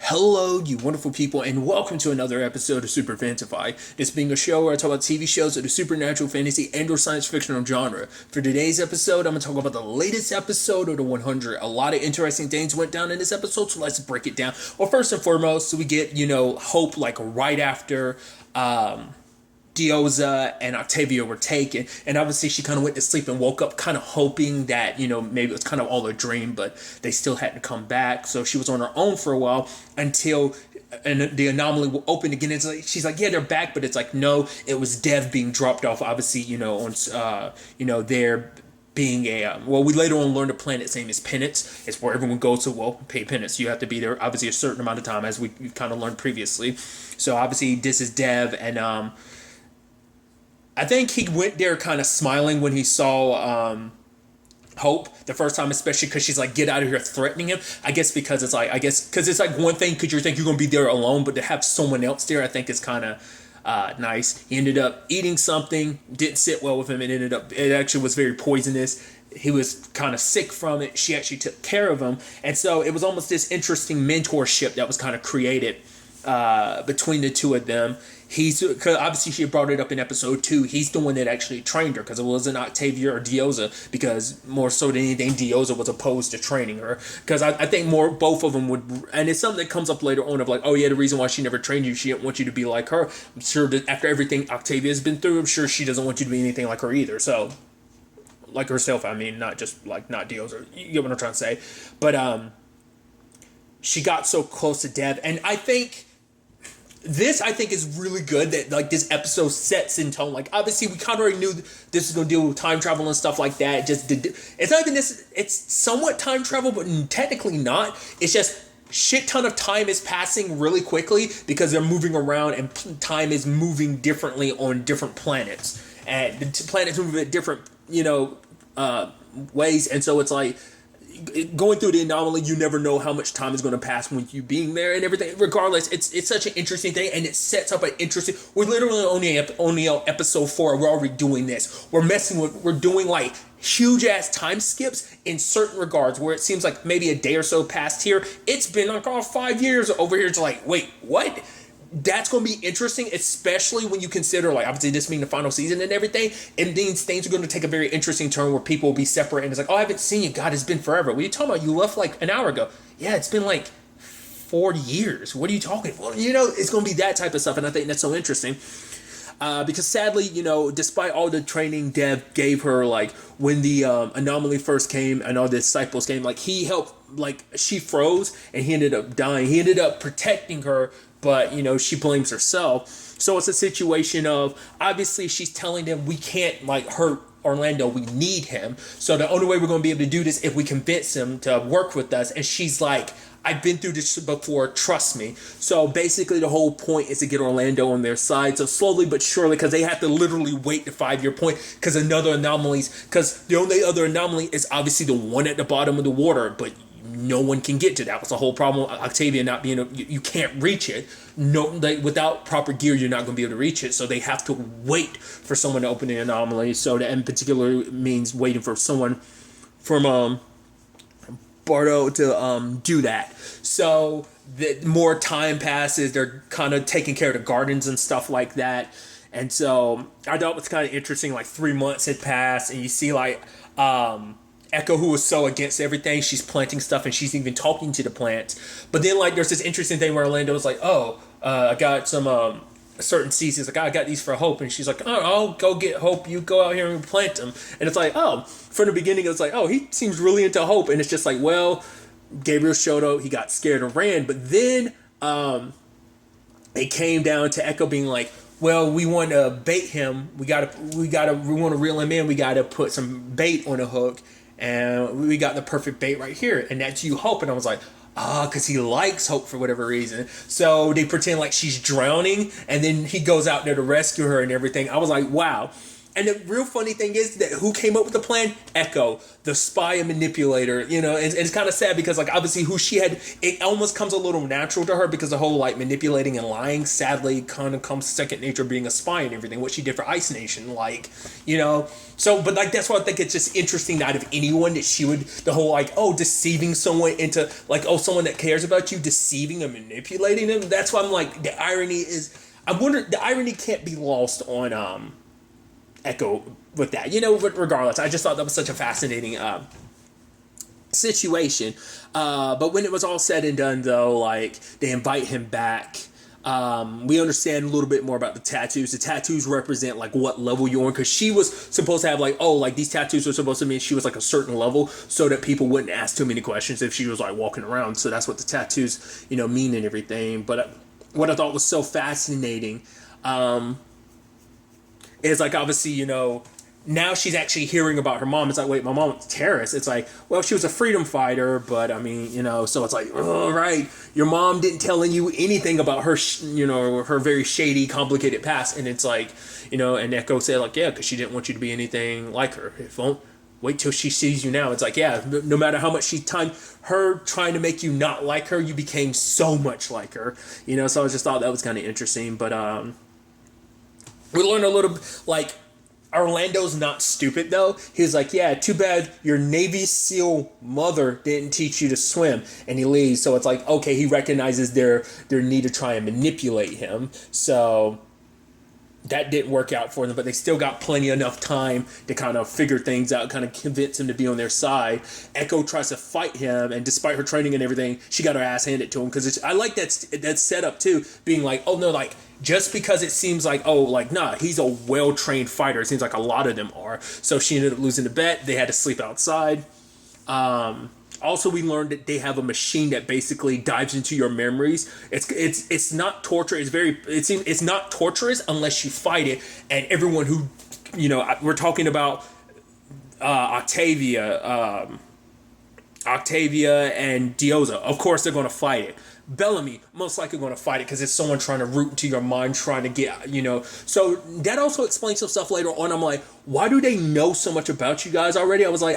Hello, you wonderful people, and welcome to another episode of Super-Fanta-Fi. This being a show where I talk about TV shows of the supernatural, fantasy, and/or science fictional genre. For today's episode, I'm going to talk about the latest episode of the 100. A lot of interesting things went down in this episode, so let's break it down. Well, first and foremost, we get, Hope, like, right after, Dioza and Octavia were taken, and obviously she kind of went to sleep and woke up kind of hoping that, maybe it was kind of all a dream, but they still had to come back. So she was on her own for a while until the anomaly will open again. It's like she's like, yeah, they're back, but it's like, no, it was Dev being dropped off, obviously, on there being we later on learned the planet's name is Penance. It's where everyone goes to, pay penance. You have to be there obviously a certain amount of time, as we kind of learned previously. So obviously this is Dev, and I think he went there kind of smiling when he saw Hope the first time, especially because she's like, get out of here, threatening him. I guess because it's like, because it's like one thing because you think you're going to be there alone, but to have someone else there, I think is kind of nice. He ended up eating something, didn't sit well with him, and it actually was very poisonous. He was kind of sick from it. She actually took care of him. And so it was almost this interesting mentorship that was kind of created between the two of them. Cause obviously she brought it up in episode 2. He's the one that actually trained her, because it wasn't Octavia or Dioza, because more so than anything, Dioza was opposed to training her. Because I think both of them would, and it's something that comes up later on of like, oh yeah, the reason why she never trained you, she didn't want you to be like her. I'm sure that after everything Octavia's been through, I'm sure she doesn't want you to be anything like her either. So, like herself, I mean, not Dioza. You get what I'm trying to say. But she got so close to Dev, and I think is really good that like this episode sets in tone. Like obviously we kind of already knew this was going to deal with time travel and stuff like that. It's not even this. It's somewhat time travel, but technically not. It's just shit ton of time is passing really quickly because they're moving around and time is moving differently on different planets, and the planets move at different ways, and so it's like, going through the anomaly, you never know how much time is going to pass with you being there and everything. Regardless, it's such an interesting thing, and it sets up an interesting. We're literally only on episode 4. We're already doing this. We're doing like huge ass time skips in certain regards, where it seems like maybe a day or so passed here. It's been like 5 years over here. It's like, wait, what? That's going to be interesting, especially when you consider, like, obviously this being the final season and everything. It means things are going to take a very interesting turn where people will be separate, and it's like, oh, I haven't seen you. God, it's been forever. What are you talking about? You left like an hour ago. Yeah, it's been like 40 years. What are you talking about? Well, it's going to be that type of stuff, and I think that's so interesting. Because sadly, despite all the training Dev gave her, like when the anomaly first came and all the disciples came, like he helped, like she froze and he ended up dying. He ended up protecting her, but she blames herself. So it's a situation of, obviously she's telling them, we can't like hurt Orlando, we need him. So the only way we're going to be able to do this if we convince him to work with us. And she's like, I've been through this before, trust me. So basically the whole point is to get Orlando on their side. So slowly but surely, because they have to literally wait the 5-year point, because the only other anomaly is obviously the one at the bottom of the water, but no one can get to that. Was the whole problem. Octavia not being you can't reach it. No, like without proper gear, you're not going to be able to reach it. So they have to wait for someone to open the anomaly. So that in particular means waiting for someone from Bardo to do that. So the more time passes, they're kind of taking care of the gardens and stuff like that. And so I thought it was kind of interesting. Like 3 months had passed, and you see like Echo, who was so against everything, she's planting stuff and she's even talking to the plants. But then like there's this interesting thing where Orlando was like, I got some certain seeds. He's like, I got these for Hope, and she's like, oh, I'll go get Hope, you go out here and plant them. And it's like, from the beginning it was like, he seems really into Hope, and it's just like, well, Gabriel showed up, he got scared and ran. But then it came down to Echo being like, well, we want to bait him, we want to reel him in, we gotta put some bait on a hook, and we got the perfect bait right here, and that's you, Hope. And I was like, because he likes Hope for whatever reason. So they pretend like she's drowning, and then he goes out there to rescue her and everything. I was like, wow. And the real funny thing is that who came up with the plan? Echo, the spy and manipulator. And it's kind of sad because like obviously who she had, it almost comes a little natural to her because the whole like manipulating and lying sadly kind of comes second nature being a spy and everything. What she did for Ice Nation, So, but like that's why I think it's just interesting out of anyone that she would the whole like deceiving someone into like someone that cares about you deceiving and manipulating them. That's why I'm like the irony is I wonder the irony can't be lost on Echo with that, but regardless, I just thought that was such a fascinating situation. But when it was all said and done, though, like they invite him back. We understand a little bit more about the tattoos. The tattoos represent like what level you're on, because she was supposed to have like these tattoos were supposed to mean she was like a certain level, so that people wouldn't ask too many questions if she was like walking around. So that's what the tattoos mean and everything. But what I thought was so fascinating. Is like obviously now she's actually hearing about her mom. It's like, wait, my mom was a terrorist. It's like, well, she was a freedom fighter, but I mean so it's like, oh right, your mom didn't tell you anything about her her very shady complicated past. And it's like and Echo said like, yeah, because she didn't want you to be anything like her. If won't wait till she sees you now. It's like, yeah, no matter how much she her trying to make you not like her, you became so much like her. So I just thought that was kind of interesting. But we learned a little, like, Orlando's not stupid, though. He's like, yeah, too bad your Navy SEAL mother didn't teach you to swim. And he leaves. So it's like, okay, he recognizes their need to try and manipulate him. So that didn't work out for them, but they still got enough time to kind of figure things out, kind of convince him to be on their side. Echo tries to fight him, and despite her training and everything, she got her ass handed to him. Because I like that setup too, being like, oh no, like just because it seems like nah, he's a well-trained fighter. It seems like a lot of them are. So she ended up losing the bet. They had to sleep outside. Also, we learned that they have a machine that basically dives into your memories. It's not torture. It's not torturous unless you fight it. And everyone who, we're talking about Octavia and Dioza. Of course, they're going to fight it. Bellamy most likely going to fight it because it's someone trying to root into your mind, trying to get, So that also explains some stuff later on. I'm like, why do they know so much about you guys already? I was like,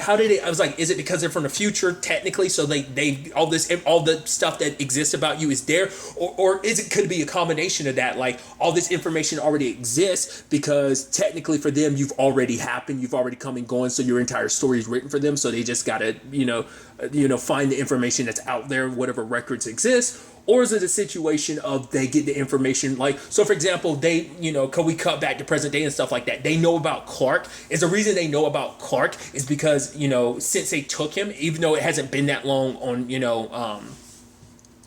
is it because they're from the future technically? So they all the stuff that exists about you is there, or could it be a combination of that? Like all this information already exists because technically for them you've already happened, you've already come and gone, so your entire story is written for them. So they just gotta find the information that's out there, whatever records exist. Or is it a situation of they get the information, like, so for example, they, can we cut back to present day and stuff like that? They know about Clark. Is the reason they know about Clark is because, since they took him, even though it hasn't been that long on,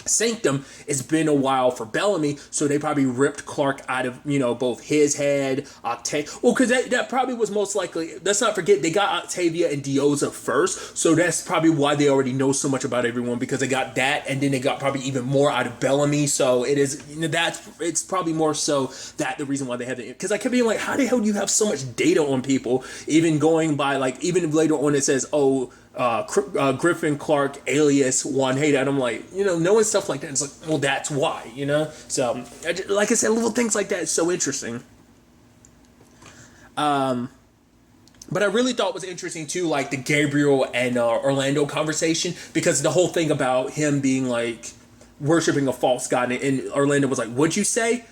Sanctum, it's been a while for Bellamy, so they probably ripped Clark out of, both his head, Octavia. Well, because that probably was most likely, let's not forget, they got Octavia and Dioza first, so that's probably why they already know so much about everyone, because they got that, and then they got probably even more out of Bellamy, so it's probably more so that the reason why they have it, because I kept being like, how the hell do you have so much data on people, even going by, like, even later on it says, Griffin Clark alias Juan Hayda, and I'm like, knowing stuff like that, it's like, well, that's why, so like I said, little things like that is so interesting. But I really thought was interesting too, like the Gabriel and Orlando conversation, because the whole thing about him being like worshiping a false god, and Orlando was like, what'd you say?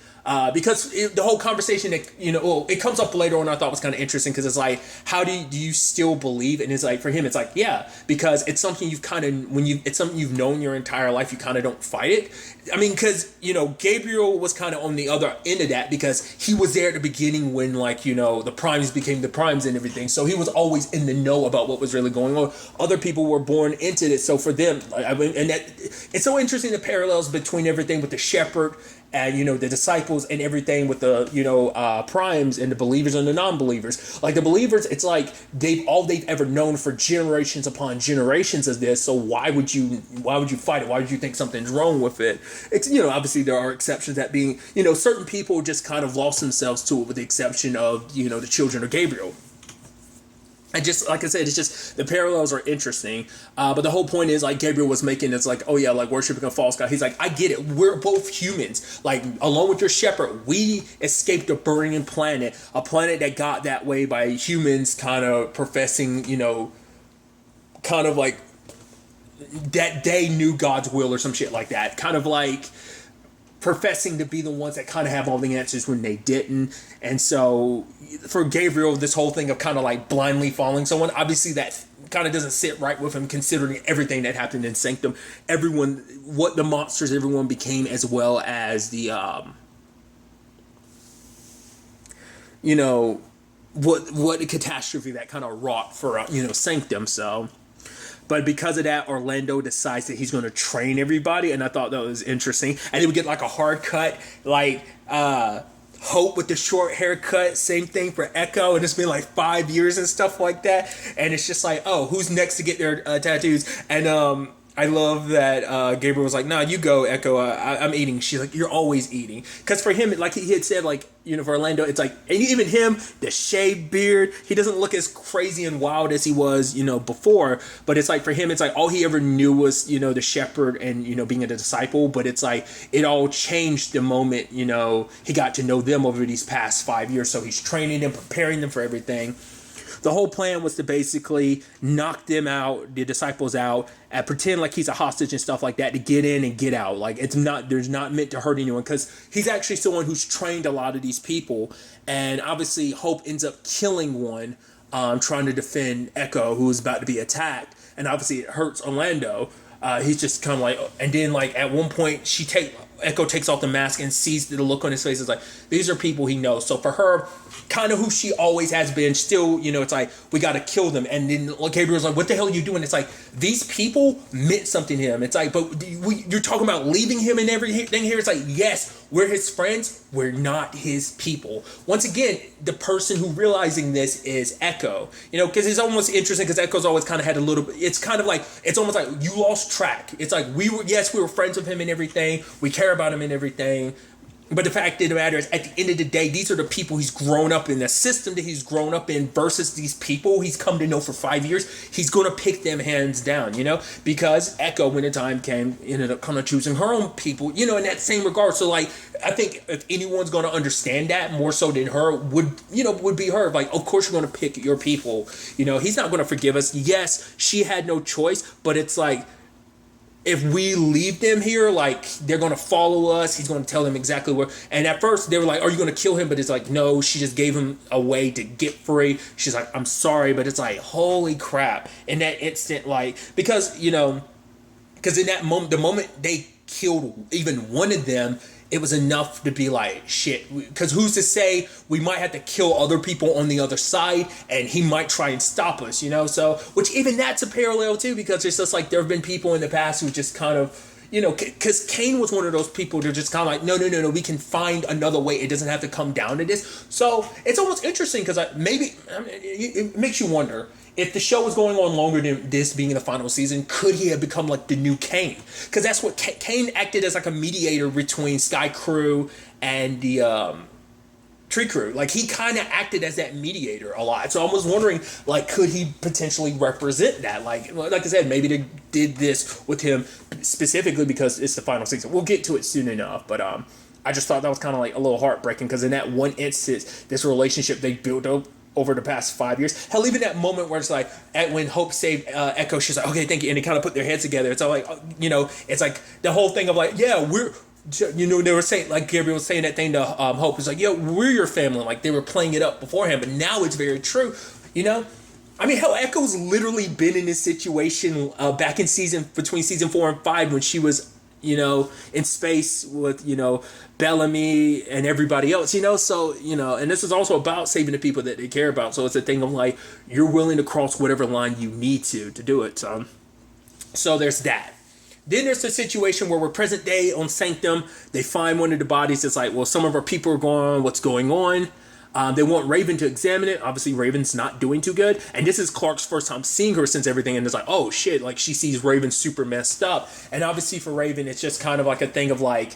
Because the whole conversation that, it comes up later on, I thought was kind of interesting, because it's like, how do you still believe? And it's like, for him, it's like, yeah, because it's something you've kind of, it's something you've known your entire life, you kind of don't fight it. I mean, because, Gabriel was kind of on the other end of that, because he was there at the beginning when, like, the primes became the primes and everything. So he was always in the know about what was really going on. Other people were born into this. So for them, and that, it's so interesting, the parallels between everything with the shepherd and, the disciples and everything with the, primes and the believers and the non-believers. Like the believers, it's like they've ever known for generations upon generations of this. So why would you fight it? Why would you think something's wrong with it? It's, obviously there are exceptions, that being, certain people just kind of lost themselves to it, with the exception of, the children of Gabriel. And just like I said, it's just the parallels are interesting. But the whole point is, like, Gabriel was making, it's like, oh yeah, like worshiping a false god. He's like, I get it. We're both humans. Like, along with your shepherd, we escaped a burning planet, a planet that got that way by humans kind of professing, kind of like that they knew God's will or some shit like that. Kind of like professing to be the ones that kind of have all the answers when they didn't. And so for Gabriel, this whole thing of kind of like blindly following someone, obviously that kind of doesn't sit right with him, considering everything that happened in Sanctum, what the monsters everyone became, as well as the what a catastrophe that kind of wrought for Sanctum. So, but because of that, Orlando decides that he's going to train everybody, and I thought that was interesting. And he would get like a hard cut, like Hope with the short haircut, same thing for Echo, and it's been like 5 years and stuff like that. And it's just like, oh, who's next to get their tattoos? And I love that Gabriel was like, nah, you go, Echo. I'm eating. She's like, you're always eating. Because for him, like he had said, like, for Orlando, it's like, and even him, the shaved beard, he doesn't look as crazy and wild as he was, before. But it's like, for him, it's like all he ever knew was, the shepherd and, being a disciple. But it's like, it all changed the moment, he got to know them over these past 5 years. So he's training them, preparing them for everything. The whole plan was to basically knock them out, the disciples out, and pretend like he's a hostage and stuff like that, to get in and get out. Like, there's not meant to hurt anyone, because he's actually someone who's trained a lot of these people. And obviously Hope ends up killing one, trying to defend Echo, who is about to be attacked. And obviously it hurts Orlando. He's just kind of like, and then like at one point Echo takes off the mask and sees the look on his face. It's like, these are people he knows. So for her, kind of who she always has been, still, it's like, we got to kill them. And then Gabriel's like, what the hell are you doing? It's like, these people meant something to him. It's like, but you're talking about leaving him and everything here. It's like, yes, we're his friends. We're not his people. Once again, the person who realizing this is Echo, because it's almost interesting, because Echo's always kind of had a little bit, it's kind of like, it's almost like you lost track. It's like, we were friends with him and everything. We care about him and everything. But the fact of the matter is, at the end of the day, these are the people he's grown up in, the system that he's grown up in, versus these people he's come to know for 5 years. He's going to pick them hands down, because Echo, when the time came, ended up kind of choosing her own people, in that same regard. So, like, I think if anyone's going to understand that more so than her, would be her. Like, of course you're going to pick your people. He's not going to forgive us. Yes, she had no choice, but it's like, if we leave them here, like, they're going to follow us. He's going to tell them exactly where. And at first, they were like, are you going to kill him? But it's like, no, she just gave him a way to get free. She's like, I'm sorry. But it's like, holy crap. In that instant, like, because in that moment, the moment they killed even one of them, it was enough to be like, shit, because who's to say we might have to kill other people on the other side, and he might try and stop us, So, which even that's a parallel too, because it's just like, there have been people in the past who just kind of, because Cain was one of those people. They're just kind of like, no, we can find another way. It doesn't have to come down to this. So it's almost interesting, because it makes you wonder, if the show was going on longer than this being the final season, could he have become like the new Cain? Because that's what Cain acted as, like a mediator between Sky Crew and the Tree Crew. Like, he kind of acted as that mediator a lot. So I was wondering, like, could he potentially represent that? Like I said, maybe they did this with him specifically because it's the final season. We'll get to it soon enough, but I just thought that was kind of like a little heartbreaking, because in that one instance, this relationship they built up over the past 5 years. Hell, even that moment where it's like, when Hope saved Echo, she's like, okay, thank you. And they kind of put their heads together. It's all like, it's like the whole thing of like, yeah, they were saying, like Gabriel was saying that thing to Hope. It's like, yeah, we're your family. Like, they were playing it up beforehand, but now it's very true, I mean, hell, Echo's literally been in this situation back in between season 4 and 5, when she was, in space with, Bellamy and everybody else, so, and this is also about saving the people that they care about. So it's a thing of like, you're willing to cross whatever line you need to do it. So there's that. Then there's the situation where we're present day on Sanctum. They find one of the bodies. It's like, well, some of our people are gone. What's going on? They want Raven to examine it. Obviously, Raven's not doing too good. And this is Clark's first time seeing her since everything. And it's like, oh, shit. Like, she sees Raven super messed up. And obviously for Raven, it's just kind of like a thing of like,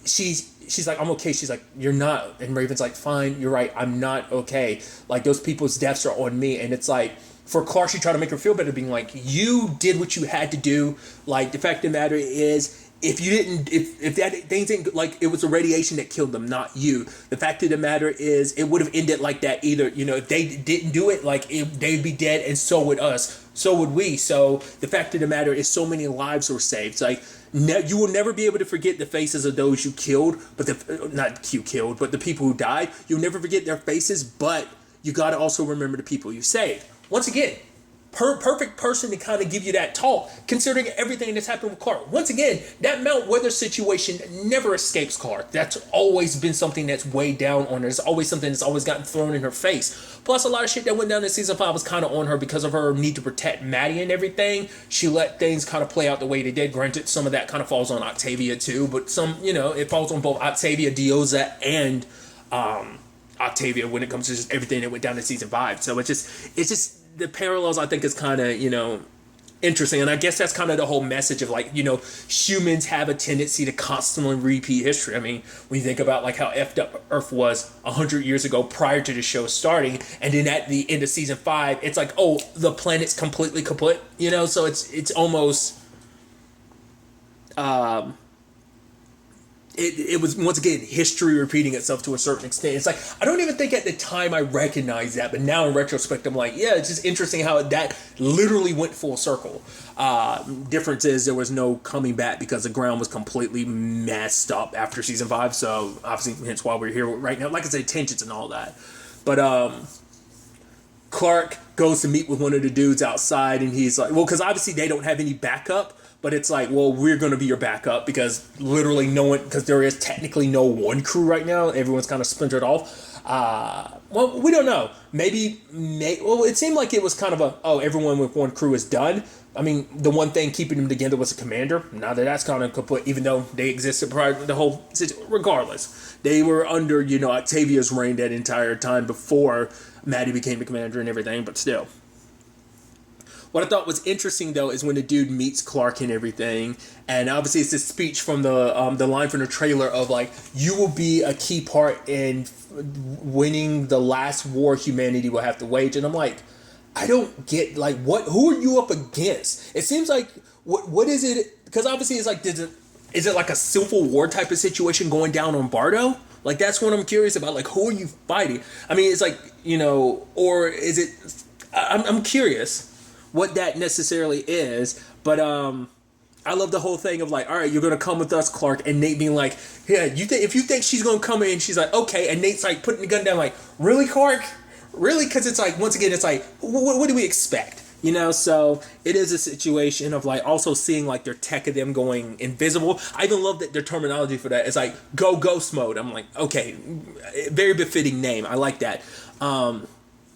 she's like, I'm okay. She's like, you're not. And Raven's like, fine, you're right. I'm not okay. Like, those people's deaths are on me. And it's like, for Clark, she tried to make her feel better, being like, you did what you had to do. Like, the fact of the matter is, if you didn't, if that thing didn't, like, it was the radiation that killed them, not you. The fact of the matter is, it would have ended like that either. You know, if they didn't do it, like, they'd be dead, and so would us. So would we. So the fact of the matter is, so many lives were saved. It's like, you will never be able to forget the faces of those you killed, but not you killed, but the people who died. You'll never forget their faces, but you got to also remember the people you saved. Once again, perfect person to kind of give you that talk, considering everything that's happened with Clark. Once again, that Mount Weather situation never escapes Clark. That's always been something that's weighed down on her. It's always something that's always gotten thrown in her face. Plus, a lot of shit that went down in season 5 was kind of on her because of her need to protect Maddie and everything. She let things kind of play out the way they did. Granted, some of that kind of falls on Octavia too, but some, you know, it falls on both Octavia, Dioza, and Octavia when it comes to just everything that went down in season 5. So it's just the parallels, I think, is kind of, you know, interesting. And I guess that's kind of the whole message of, like, you know, humans have a tendency to constantly repeat history. I mean, when you think about, like, how effed up Earth was 100 years ago prior to the show starting, and then at the end of season 5, it's like, oh, the planet's completely kaput, you know? So it's almost it was, once again, history repeating itself to a certain extent. It's like, I don't even think at the time I recognized that, but now in retrospect, I'm like, yeah, it's just interesting how that literally went full circle. Difference is there was no coming back because the ground was completely messed up after season 5, so obviously hence why we're here right now. Like I said, tensions and all that. But Clark goes to meet with one of the dudes outside, and he's like, well, because obviously they don't have any backup. But it's like, well, we're going to be your backup because literally no one, because there is technically no one crew right now. Everyone's kind of splintered off. Well, we don't know. Well, it seemed like it was kind of everyone with one crew is done. I mean, the one thing keeping them together was a commander. Now that that's kind of kaput, even though they existed prior to the whole situation. Regardless, they were under, you know, Octavia's reign that entire time before Maddie became the commander and everything, but still. What I thought was interesting, though, is when the dude meets Clark and everything, and obviously it's this speech from the line from the trailer of, like, you will be a key part in winning the last war humanity will have to wage. And I'm like, I don't get, like, who are you up against? It seems like, what is it? Because obviously it's like, is it like a Civil War type of situation going down on Bardo? Like, that's what I'm curious about. Like, who are you fighting? I mean, it's like, you know, or is it, I'm curious what that necessarily is, but I love the whole thing of, like, all right, you're gonna come with us, Clark, and Nate being like, yeah, if you think she's gonna come in, she's like, okay, and Nate's like putting the gun down, like, really, Clark, really? Because it's like, once again, it's like, what do we expect, you know? So it is a situation of, like, also seeing, like, their tech of them going invisible. I even love that their terminology for that is like go ghost mode. I'm like, okay, very befitting name. I like that.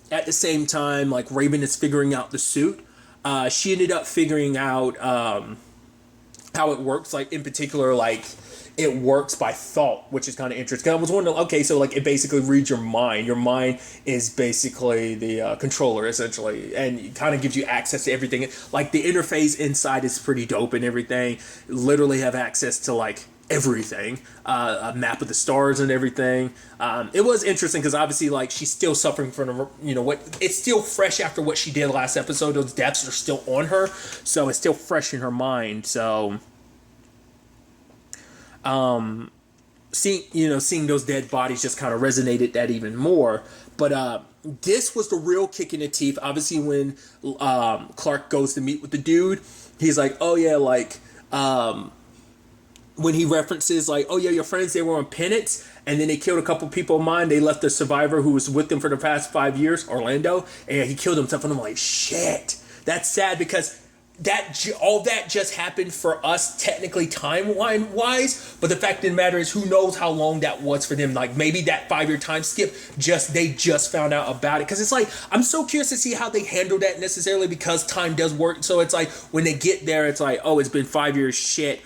At the same time, like, Raven is figuring out the suit. She ended up figuring out how it works. Like, in particular, like, it works by thought, which is kind of interesting. I was wondering, okay, so, like, it basically reads your mind. Your mind is basically the controller, essentially, and it kind of gives you access to everything. Like, the interface inside is pretty dope and everything. Literally have access to, like, everything, a map of the stars and everything. It was interesting because obviously, like, she's still suffering from, you know, what, it's still fresh after what she did last episode. Those depths are still on her, so it's still fresh in her mind. So seeing those dead bodies just kind of resonated that even more. But this was the real kick in the teeth. Obviously, when Clark goes to meet with the dude, he's like, oh yeah, like, when he references, like, oh yeah, your friends, they were on Penance, and then they killed a couple people of mine. They left the survivor who was with them for the past 5 years, Orlando, and he killed himself. And I'm like, shit, that's sad, because all that just happened for us, technically timeline wise, but the fact of the matter is, who knows how long that was for them. Like, maybe that 5-year time skip, they just found out about it. Because it's like, I'm so curious to see how they handle that necessarily, because time does work. So it's like, when they get there, it's like, oh, it's been 5 years, shit.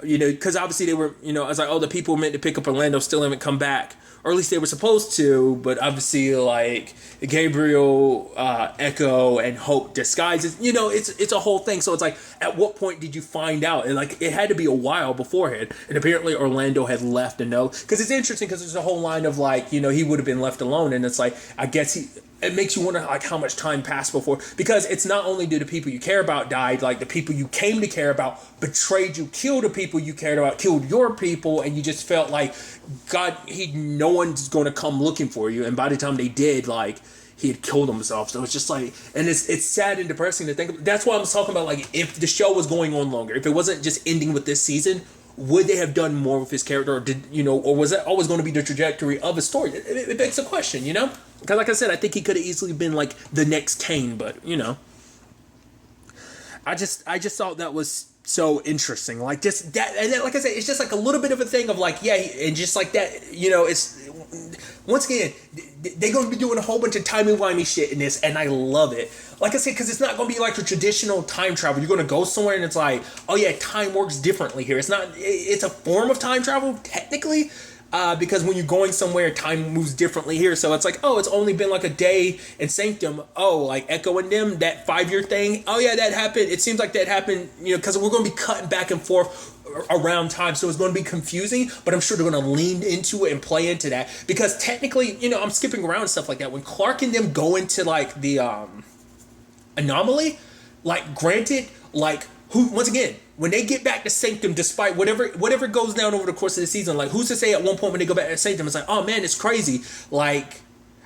You know, because obviously they were, you know, I was like, oh, the people meant to pick up Orlando still haven't come back. Or at least they were supposed to, but obviously, like, Gabriel, Echo, and Hope disguises, you know, it's a whole thing. So it's like, at what point did you find out? And, like, it had to be a while beforehand. And apparently Orlando had left a note. Because it's interesting, because there's a whole line of, like, you know, he would have been left alone. And it's like, I guess it makes you wonder like how much time passed before, because it's not only do the people you care about died, like the people you came to care about betrayed you, killed the people you cared about, killed your people, and you just felt like God, no one's going to come looking for you, and by the time they did, like he had killed himself. So it's just like, and it's sad and depressing to think of. That's why I'm talking about, like, if the show was going on longer, if it wasn't just ending with this season, would they have done more with his character, or or was that always going to be the trajectory of a story? It begs a question, because like I said, I think he could have easily been like the next Kane, but I just thought that was so interesting, like just that, and then, like I said, it's just like a little bit of a thing of like, yeah, and just like that, it's once again they're going to be doing a whole bunch of timey-wimey shit in this, and I love it. Like I said, because it's not going to be like the traditional time travel. You're going to go somewhere and it's like, oh yeah, time works differently here. It's not. It's a form of time travel technically, because when you're going somewhere, time moves differently here. So it's like, oh, it's only been like a day in Sanctum. Oh, like Echo and them, that 5-year thing. Oh yeah, that happened. It seems like that happened. Because we're going to be cutting back and forth around time, so it's going to be confusing, but I'm sure they're going to lean into it and play into that, because technically, I'm skipping around and stuff like that. When Clark and them go into like the Anomaly, like, granted, like, who, once again, when they get back to Sanctum, despite whatever goes down over the course of the season, like, who's to say at one point when they go back to Sanctum, it's like, oh man, it's crazy. Like,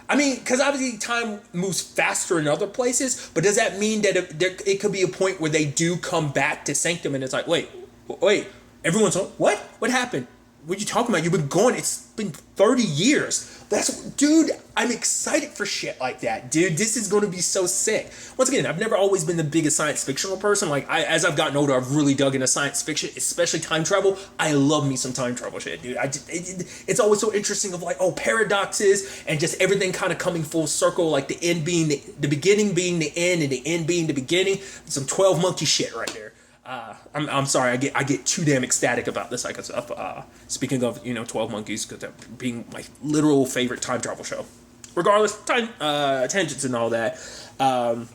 I mean, because obviously time moves faster in other places, but does that mean that it could be a point where they do come back to Sanctum and it's like, wait, everyone's on, what happened? What are you talking about? You've been gone. It's been 30 years. Dude, I'm excited for shit like that, dude. This is going to be so sick. Once again, I've never always been the biggest science fictional person. Like, as I've gotten older, I've really dug into science fiction, especially time travel. I love me some time travel shit, dude. It's always so interesting of like, paradoxes and just everything kind of coming full circle, like the end being the beginning being the end and the end being the beginning. Some 12 monkey shit right there. I'm sorry, I get too damn ecstatic about this type of stuff. Speaking of 12 Monkeys, because that being my literal favorite time travel show. Regardless, time tangents and all that. But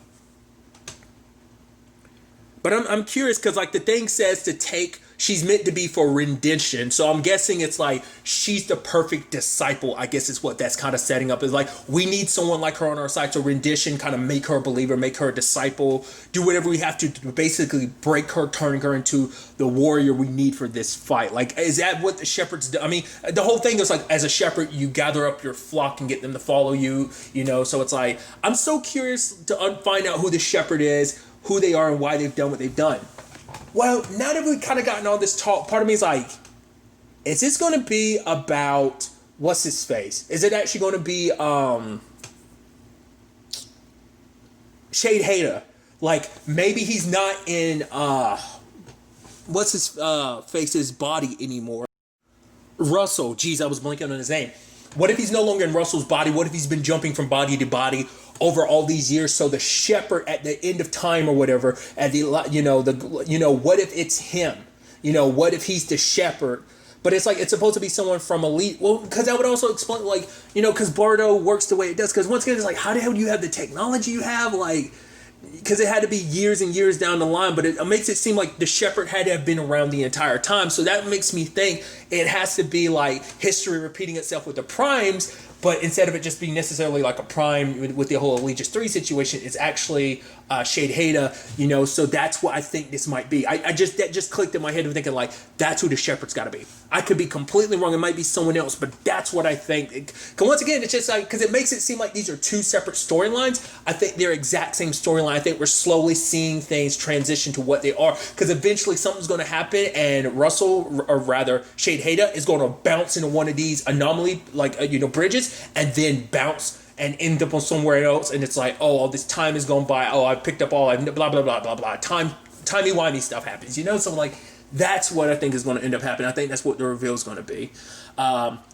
I'm curious because like the thing says to take. She's meant to be for rendition, so I'm guessing it's like she's the perfect disciple. I guess is what that's kind of setting up. Is like we need someone like her on our side, so rendition kind of make her a believer, make her a disciple, do whatever we have to basically break her, turning her into the warrior we need for this fight. Like, is that what the shepherds do? I mean, the whole thing is like, as a shepherd, you gather up your flock and get them to follow you. So it's like I'm so curious to find out who the shepherd is, who they are, and why they've done what they've done. Well, now that we've kind of gotten all this talk, part of me is like, is this going to be about, what's his face? Is it actually going to be Shade Hater? Like, maybe he's not in, what's his face's body anymore? Russell. Jeez, I was blanking on his name. What if he's no longer in Russell's body? What if he's been jumping from body to body over all these years? So the shepherd at the end of time or whatever, at the what if it's him? What if he's the shepherd? But it's like it's supposed to be someone from Elite. Well, because that would also explain, like, because Bardo works the way it does. Because once again, it's like, how the hell do you have the technology you have? Like, because it had to be years and years down the line, but it makes it seem like the shepherd had to have been around the entire time. So that makes me think it has to be like history repeating itself with the primes, but instead of it just being necessarily like a prime with the whole Allegiance 3 situation, it's actually Shade Hater, so that's what I think this might be. That just clicked in my head of thinking like, that's who the shepherd's got to be. I could be completely wrong. It might be someone else, but that's what I think. Because once again, it's just like, because it makes it seem like these are two separate storylines. I think they're exact same storyline. I think we're slowly seeing things transition to what they are, because eventually something's going to happen and Russell, or rather Shade Hater, is going to bounce into one of these anomaly, like, bridges, and then bounce and end up on somewhere else, and it's like, oh, all this time has gone by, oh, I picked up all, blah, blah, blah, blah, blah, timey-wimey stuff happens, so like, that's what I think is going to end up happening. I think that's what the reveal is going to be.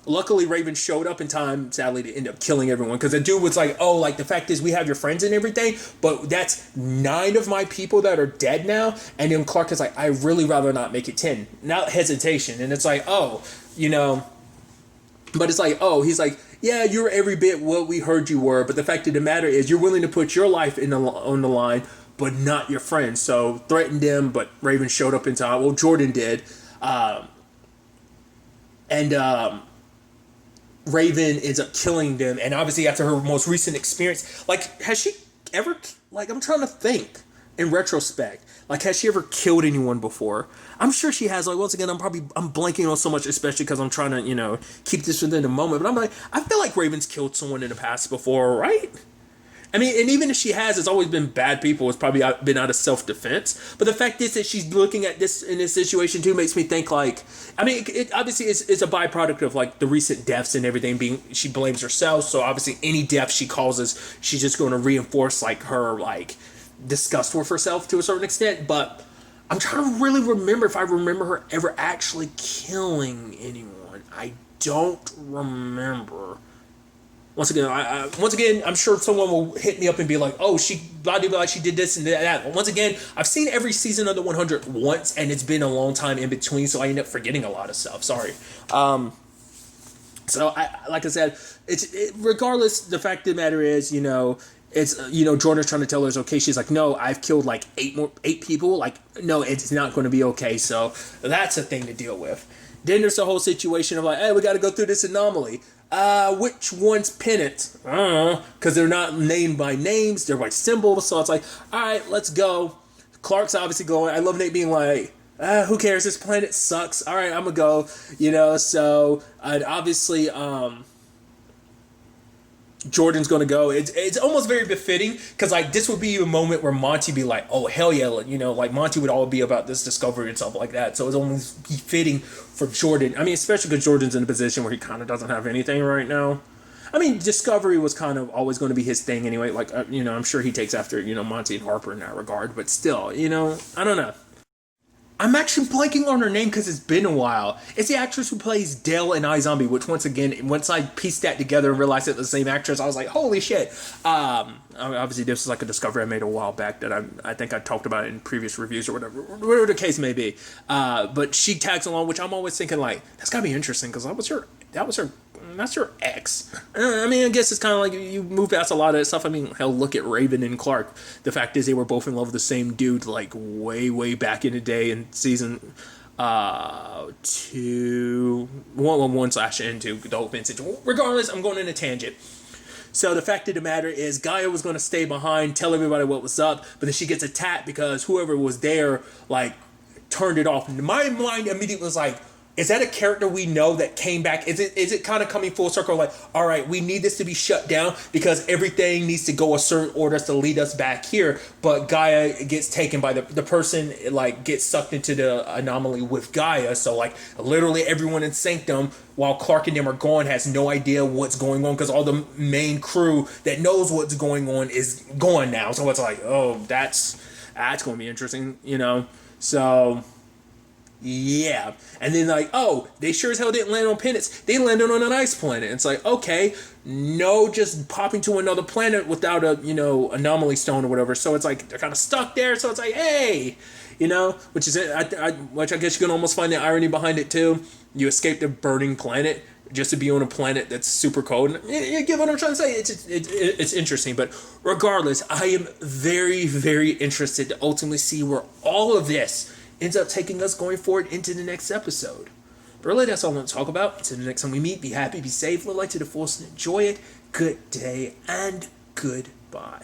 Luckily, Raven showed up in time, sadly, to end up killing everyone, because the dude was like, oh, like, the fact is we have your friends and everything, but that's 9 of my people that are dead now, and then Clark is like, I really rather not make it 10. Not hesitation, and it's like, oh, but it's like, oh, he's like, yeah, you're every bit what we heard you were, but the fact of the matter is you're willing to put your life on the line, but not your friends. So threatened them, but Raven showed up in time. Well, Jordan did. Raven ends up killing them, and obviously after her most recent experience, like, has she ever, like, I'm trying to think in retrospect, like, has she ever killed anyone before? I'm sure she has. Like, once again, I'm blanking on so much, especially because I'm trying to, keep this within the moment. But I'm like, I feel like Raven's killed someone in the past before, right? I mean, and even if she has, it's always been bad people. It's probably been out of self-defense. But the fact is that she's looking at this in this situation too makes me think, like, I mean, it obviously is a byproduct of, like, the recent deaths and everything being, she blames herself. So obviously any death she causes, she's just going to reinforce, like, her, like, disgust with herself to a certain extent. But I'm trying to really remember if I remember her ever actually killing anyone. I don't remember. Once again, I'm sure someone will hit me up and be like, "Oh, she did this and that." Once again, I've seen every season of the 100 once, and it's been a long time in between, so I end up forgetting a lot of stuff. Sorry. So like I said, regardless. The fact of the matter is, it's Jordan's trying to tell her it's okay. She's like, "No, I've killed like eight people. Like, no, it's not going to be okay." So that's a thing to deal with. Then there's the whole situation of like, "Hey, we got to go through this anomaly. Which one's Penance?" I don't know, because they're not named by names, they're by symbols. So it's like, all right, let's go. Clark's obviously going. I love Nate being like, who cares? This planet sucks. All right, I'm gonna go. So obviously, Jordan's gonna go. It's almost very befitting because, like, this would be a moment where Monty be like, "Oh hell yeah," like Monty would all be about this discovery and stuff like that. So it's almost befitting for Jordan. I mean, especially because Jordan's in a position where he kind of doesn't have anything right now. I mean, discovery was kind of always going to be his thing anyway. Like, I'm sure he takes after Monty and Harper in that regard. But still, I don't know. I'm actually blanking on her name because it's been a while. It's the actress who plays Dell in iZombie, which once I pieced that together and realized it's the same actress, I was like, holy shit. Obviously, this is like a discovery I made a while back that I think I talked about it in previous reviews or whatever the case may be. But she tags along, which I'm always thinking, like, that's got to be interesting because that's your ex. I mean, I guess it's kind of like you move past a lot of that stuff. I mean, hell, look at Raven and Clark. The fact is they were both in love with the same dude, like, way, way back in the day in season 1/2 the whole vintage. Regardless, I'm going in a tangent. So the fact of the matter is Gaia was going to stay behind, tell everybody what was up, but then she gets attacked because whoever was there, like, turned it off. My mind immediately was like, is that a character we know that came back? Is it kind of coming full circle? Like, all right, we need this to be shut down because everything needs to go a certain order to lead us back here. But Gaia gets taken by the person, like, gets sucked into the anomaly with Gaia. So, like, literally everyone in Sanctum, while Clark and them are gone, has no idea what's going on because all the main crew that knows what's going on is gone now. So it's like, oh, that's going to be interesting, So, yeah. And then, like, oh, they sure as hell didn't land on Penance. They landed on an ice planet. It's like, okay, no just popping to another planet without a, anomaly stone or whatever. So it's like they're kind of stuck there. So it's like, hey, which is which I guess you can almost find the irony behind it too. You escape the burning planet just to be on a planet that's super cold. You get what I'm trying to say? It's interesting. But regardless, I am very, very interested to ultimately see where all of this ends up taking us going forward into the next episode. But really, that's all I want to talk about. Until the next time we meet, be happy, be safe, live life to the fullest, and enjoy it. Good day and goodbye.